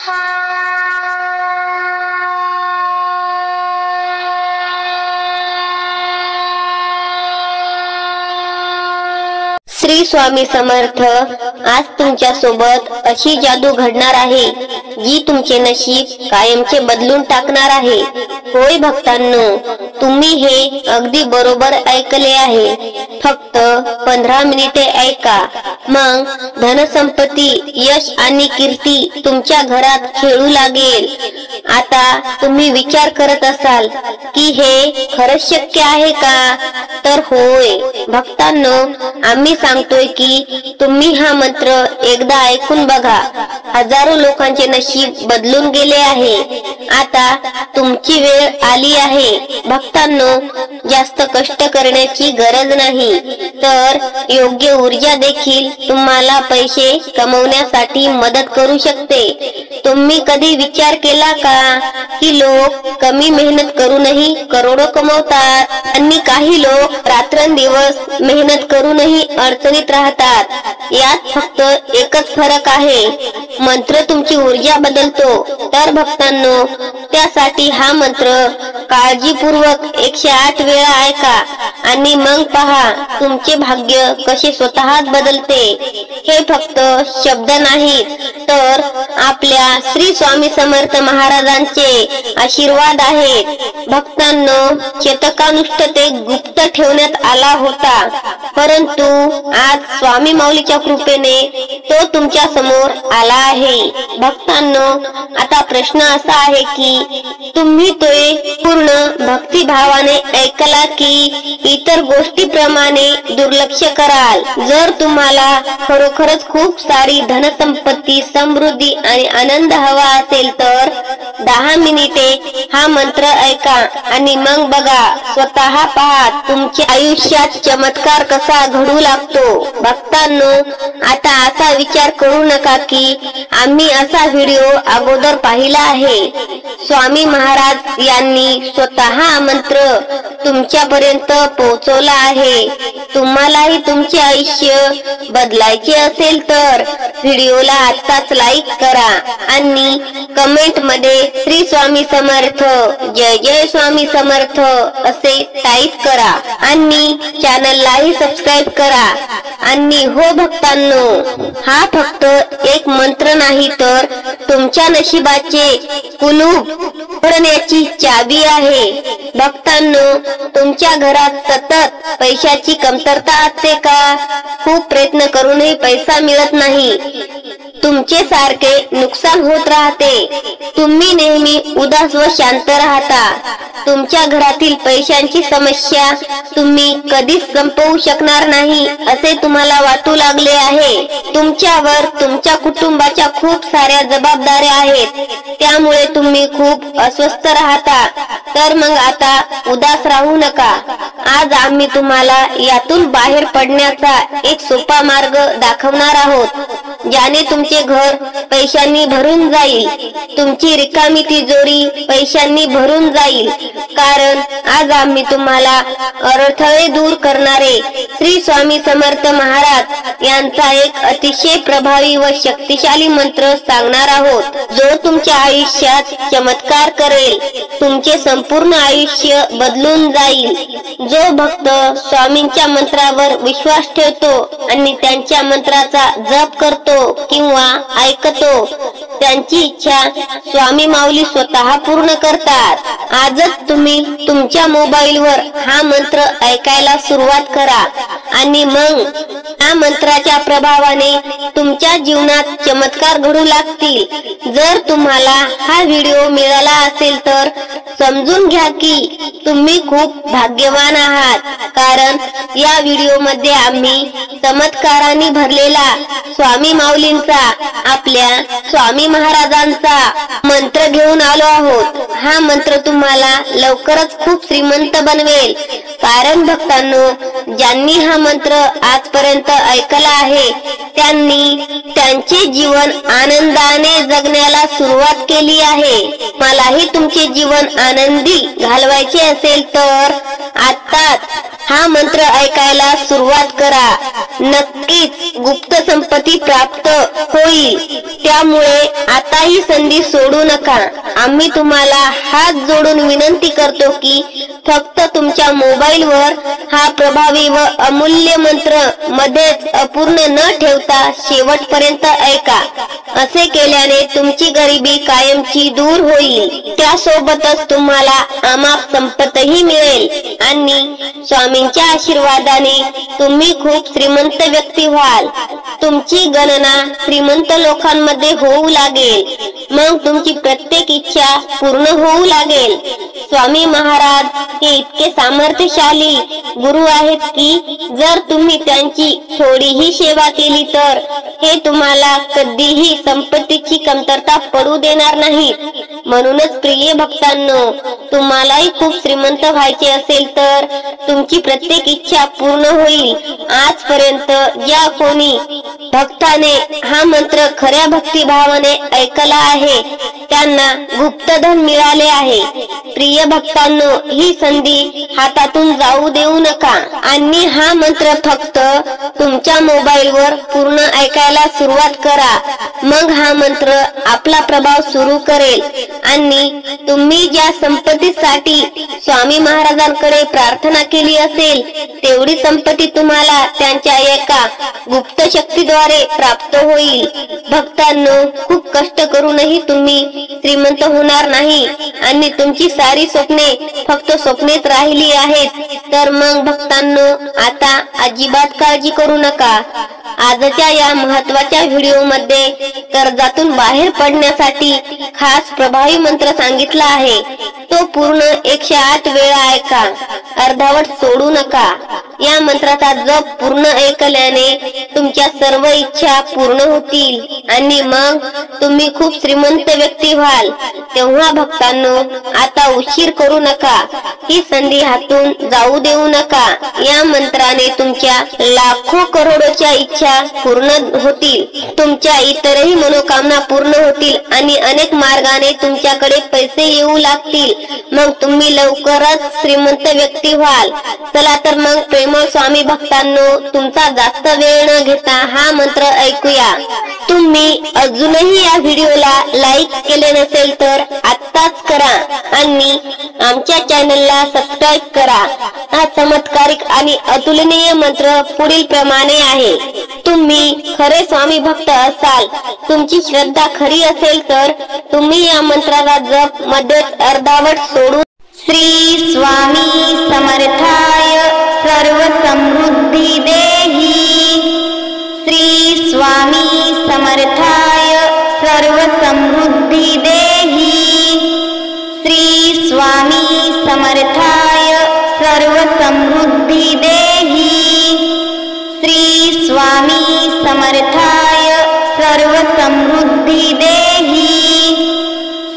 श्री स्वामी समर्थ। आज तुमच्या सोबत अशी जादू घडणार आहे जी तुमचे नशीब कायमचे बदलून टाकणार आहे। होय भक्तांनो, तुम्ही हे अगदी बरोबर ऐकले आहे। फक्त 15 मिनिटे ऐका, मग धनसंपत्ती, यश आणि कीर्ती तुमच्या घरात खेळू लागेल। आता तुम्ही विचार करत असाल की हे खरंच शक्य आहे का? तर होय भक्तांनो, आम्ही सांगतोय की तुम्ही हा मंत्र एकदा ऐकून बघा। हजारो लोकांचे नशीब बदलून गेले आहे। आता तुमची वेळ आली आहे। भक्तांनो, जास्त कष्ट करण्याची गरज नाही, तर योग्य ऊर्जा देखील तुम्हाला पैसे कमवण्यासाठी मदत करू शकते। तुम्ही कधी विचार केला का की लोक कमी मेहनत करूनही करोडो कमवतात आणि काही लोक रात्रंदिवस मेहनत करूनही अडचणीत राहतात। यात फक्त एकच फरक आहे, मंत्र तुमची ऊर्जा बदलतो। तर भक्तांनो, त्यासाठी हा मंत्र काळजीपूर्वक 108 वेळा ऐका आणि मग पहा तुमचे भाग्य कसे स्वतःच बदलते। हे फक्त शब्द नाहीत, तर आपल्या श्री स्वामी समर्थ महाराजांचे आशीर्वाद आहेत। भक्तांनो, शतकानुष्ठ ते गुप्त ठेवण्यात आला होता, परंतु आज स्वामी माऊलीच्या कृपेने तो तुमच्या समोर आला आहे। भक्तांनो, आता प्रश्न असा आहे की तुम्ही तो पूर्ण भक्तिभावाने ऐकला की इतर गोष्टीप्रमाणे दुर्लक्ष कराल? जर तुम्हाला खरोखरच खूप सारी धनसंपत्ती, समृद्धी आणि आनंद हवा असेल तर 10 मिनिटे हा मंत्र ऐका आणि मग बघा, स्वतः पहा तुमच्या आयुष्यात चमत्कार कसा घडू लागतो। भक्तांनो, आता असा विचार करू नका की आम्ही असा व्हिडिओ अगोदर पाहिला आहे। स्वामी महाराज यांनी स्वतः हा मंत्र तुमच्यापर्यंत पोहोचवला आहे। तुम्हालाही तुमचे आयुष्य बदलायचे असेल तर व्हिडिओला आत्ताच लाईक करा आणि कमेंट मध्ये श्री स्वामी समर्थ, जय जय स्वामी समर्थ असे टाईप करा आणि चॅनललाही सबस्क्राईब करा। आणि हो भक्तांनो, हा फक्त एक मंत्र नाही, तर तुमच्या नशिबाचे कुलूप उघडण्याची चावी आहे। भक्तांनो, तुमच्या घरात सतत पैशाची कमतरता असते का? खूप प्रयत्न करूनही पैसा मिळत नाही, तुमचे सारखे नुकसान होत राहते, तुम्ही नेहमी उदास व शांत राहता, तुमच्या घरातील पैशांची समस्या तुम्ही कधीच संपवू शकणार नाही असे तुम्हाला वाटू लागले आहे, तुमच्यावर तुमच्या कुटुंबाच्या खूप साऱ्या जबाबदाऱ्या आहेत, त्यामुळे तुम्ही खूप अस्वस्थ राहता, तर मग आता उदास राहू नका। आज आम्ही तुम्हाला यातून बाहेर पडण्याचा एक सोपा मार्ग दाखवणार आहोत, ज्याने तुमचे घर पैशांनी भरून जाईल, तुमची रिकामी तिजोरी पैशांनी भरून जाईल। कारण आज आम्ही तुम्हाला अडथळे दूर करणारे श्री स्वामी समर्थ महाराज यांचा एक अतिशय प्रभावी व शक्तिशाली मंत्र सांगणार आहोत, जो तुमच्या आयुष्यात चमत्कार करेल, तुमचे संपूर्ण आयुष्य बदलून जाईल। जो भक्त स्वामींच्या मंत्रावर विश्वास ठेवतो आणि त्यांच्या मंत्राचा जप करतो किंवा ऐकतो, त्यांची इच्छा स्वामी माऊली स्वतः पूर्ण करतात। आजच तुम्ही तुमच्या मोबाईलवर हा मंत्र ऐकायला सुरुवात करा आणि मग या मंत्राच्या प्रभावाने तुमच्या जीवनात चमत्कार घडू लागतील। जर तुम्हाला हा व्हिडिओ मिळाला असेल तर समजून घ्या की तुम्ही खूप भाग्यवान आहात, कारण या व्हिडिओ मध्ये आम्ही चमत्कारांनी भरलेला स्वामी माऊलींचा, आपल्या स्वामी महाराजांचा मंत्र घेऊन आलो आहोत। हा मंत्र तुम्हाला लवकरच खूप श्रीमंत बनवेल, कारण भक्तांनो, ज्यांनी हा मंत्र आजपर्यंत ऐकला आहे त्यांनी त्यांचे जीवन जीवन आनंदाने जगण्याला सुरुवात केली आहे. मलाही तुमचे जीवन आनंदी घालवायचे असेल तर आत्ताच हा मंत्र ऐकायला सुरुवात करा. नक्कीच गुप्त संपत्ती प्राप्त होईल. त्यामुळे आता ही संधी सोडू नका. आम्ही तुम्हाला हात जोडून विनंती करतो की फक्त तुमच्या मोबाईलवर हा प्रभावी व अमूल्य मंत्र मध्येच अपूर्ण न ठेवता शेवटपर्यंत ऐका. असे केल्याने तुमची गरिबी कायमची दूर होईल. त्यासोबतच तुम्हाला अमाप संपतही मिळेल आणि स्वामींच्या आशीर्वादाने तुम्ही खूप श्रीमंत व्यक्ती व्हाल. तुमची गणना श्रीमंत लोकांमध्ये होऊ लागेल. मग तुमची प्रत्येक इच्छा पूर्ण होऊ लागेल. स्वामी महाराज हे इतके सामर्थ्यशाली गुरु आहेत की जर तुम्ही त्यांची थोडीही सेवा केली तर हे तुम्हाला कधीही संपत्तीची कमतरता पडू देणार नाहीत. म्हणूनच प्रिय भक्तांनो, तुम्हालाही खूप श्रीमंत व्हायचे असेल तर तुमची प्रत्येक इच्छा पूर्ण होईल. आजपर्यंत ज्या कोणी भक्ताने हा मंत्र खऱ्या भक्तिभावाने ऐकला आहे त्यांना गुप्तधन मिळाले आहे. प्रिय भक्तांनो, ही संधी हातातून जाऊ देऊ नका आणि हा मंत्र फक्त तुमच्या मोबाईलवर पूर्ण ऐकायला सुरुवात करा. मग हा मंत्र आपला प्रभाव सुरू करेल आणि तुम्ही ज्या संपत्तीसाठी स्वामी महाराजांकडे प्रार्थना केली असेल तेवढी संपत्ती तुम्हाला त्यांच्या एका गुप्त शक्तीद्वारे प्राप्त होईल. भक्तांनो, खूप कष्ट करूनही तुम्ही श्रीमंत होणार नाही आणि तुमची सारी स्वप्ने फक्त स्वप्नेच राहिली आहेत तर मग भक्तांनो, आता अजिबात काळजी करू नका. आजच्या या महत्वाच्या व्हिडिओ मध्ये कर्जातून बाहेर पडण्यासाठी खास प्रभावी मंत्र सांगितला आहे. तो पूर्ण 108 वेळा ऐका. अर्धावट सोडू नका. या मंत्राचा जप पूर्ण ऐकल्याने तुमच्या सर्व इच्छा पूर्ण होतील आणि मग तुम्ही खूप श्रीमंत व्यक्ती व्हाल. तेव्हा भक्तांनो, आता उशीर करू नका. ही संधी हातून जाऊ देऊ नका. या मंत्राने तुमच्या लाखो करोडोच्या इच्छा पूर्ण होतील. तुमच्या इतरही मनोकामना पूर्ण होतील आणि अनेक मार्गाने तुमच्याकडे पैसे येऊ लागतील. मग तुम्ही लवकरच श्रीमंत व्यक्ती व्हाल. चला तर मग प्रेमळ स्वामी भक्तांनो, तुमचा जास्त वेळ न घेता हा मंत्र ऐकूया. तुम्ही अजूनही या व्हिडिओला लाईक केले नसेल तर आत्ताच करा आणि आमच्या चॅनलला सबस्क्राईब करा. हा चमत्कारिक आणि अतुलनीय मंत्र पुढील प्रमाणे आहे. तुम्ही खरे स्वामी भक्त असाल, तुमची श्रद्धा खरी असेल तर तुम्ही या मंत्राचा जप मध्येच अर्धावट सोडून श्री स्वामी समर्थाय सर्व समृद्धी देही, श्री स्वामी समर्थाय सर्व समृद्धी देही, श्री स्वामी समर्थाय सर्व समृद्धी देही, श्री स्वामी समर्थाय सर्व समृद्धी देही,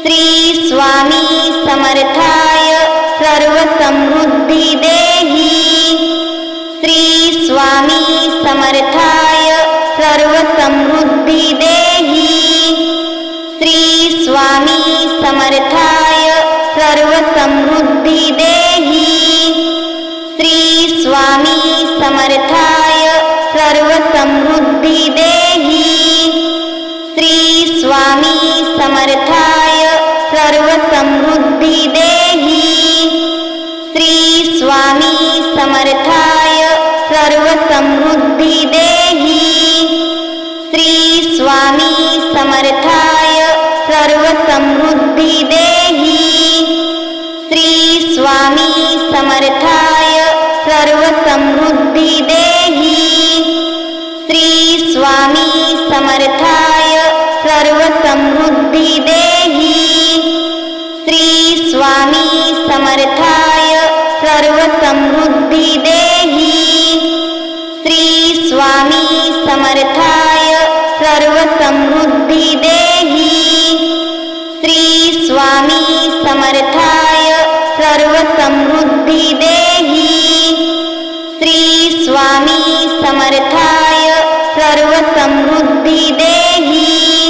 श्री स्वामी समर्थाय सर्व समृद्धी देही, श्री स्वामी समर्थाय सर्व समृद्धी देही, श्री स्वामी समर्थाय सर्व समृद्धी देही, श्री स्वामी समर्थाय सर्व समृद्धी देही, श्री स्वामी समर्थाय सर्व समृद्धी देही, श्री स्वामी समर्थाय सर्व समृद्धी देही, श्री स्वामी समर्थाय सर्व समृद्धी देही, श्री स्वामी समर्थाय सर्व समृद्धी देही, श्री स्वामी समर्थाय सर्व समृद्धी देही, श्री स्वामी समर्थाय सर्व समृद्धी देही, श्री स्वामी समर्थाय सर्व समृद्धी देही, श्री स्वामी समर्थाय सर्व समृद्धी देही, श्री स्वामी समर्थाय सर्व समृद्धी देही,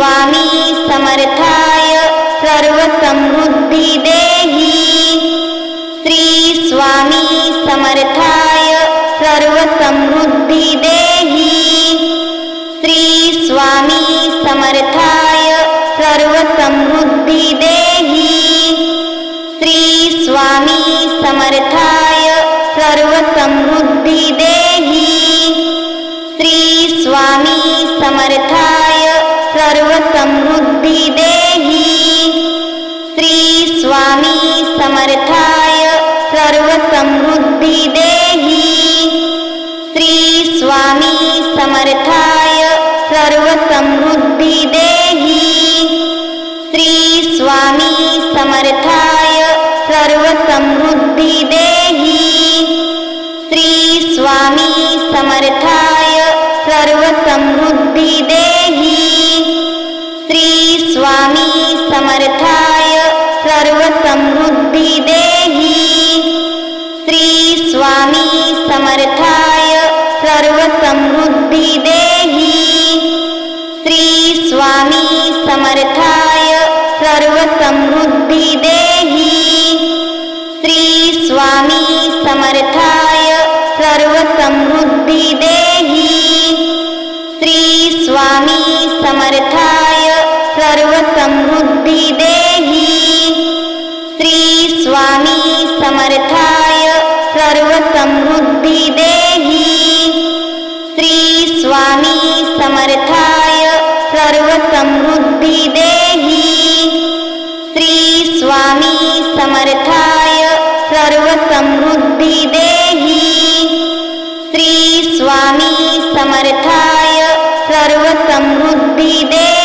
स्वामी समर्थाय सर्वसमृद्धी देहि श्री स्वामी समर्थाय सर्वसमृद्धी देहि श्री स्वामी समर्थाय सर्वसमृद्धी देहि श्री स्वामी समर्थाय सर्वसमृद्धी देहि श्री स्वामी समर्थाय सर्वसमृद्धी देहि श्री स्वामी समर्थाय सर्वसमृद्धी देहि श्री स्वामी समर्थाय सर्वसमृद्धी देहि श्री स्वामी समर्थाय सर्वसमृद्धी देहि श्री स्वामी समर्थाय सर्वसमृद्धी देहि श्री स्वामी समर्थाय सर्वसमृद्धी देहि श्री स्वामी समर्थाय सर्वसमृद्धी देहि श्री स्वामी समर्थाय सर्वसमृद्धी देहि श्री स्वामी समर्थाय सर्वसमृद्धी देहि श्री स्वामी समर्थाय सर्वसमृद्धी देहि श्री स्वामी समर्थाय सर्वसमृद्धी देहि श्री स्वामी समर्थाय सर्वसमृद्धी देहि श्री स्वामी समर्थाय सर्वसमृद्धी देहि श्री स्वामी समर्थाय सर्वसमृद्धी देहि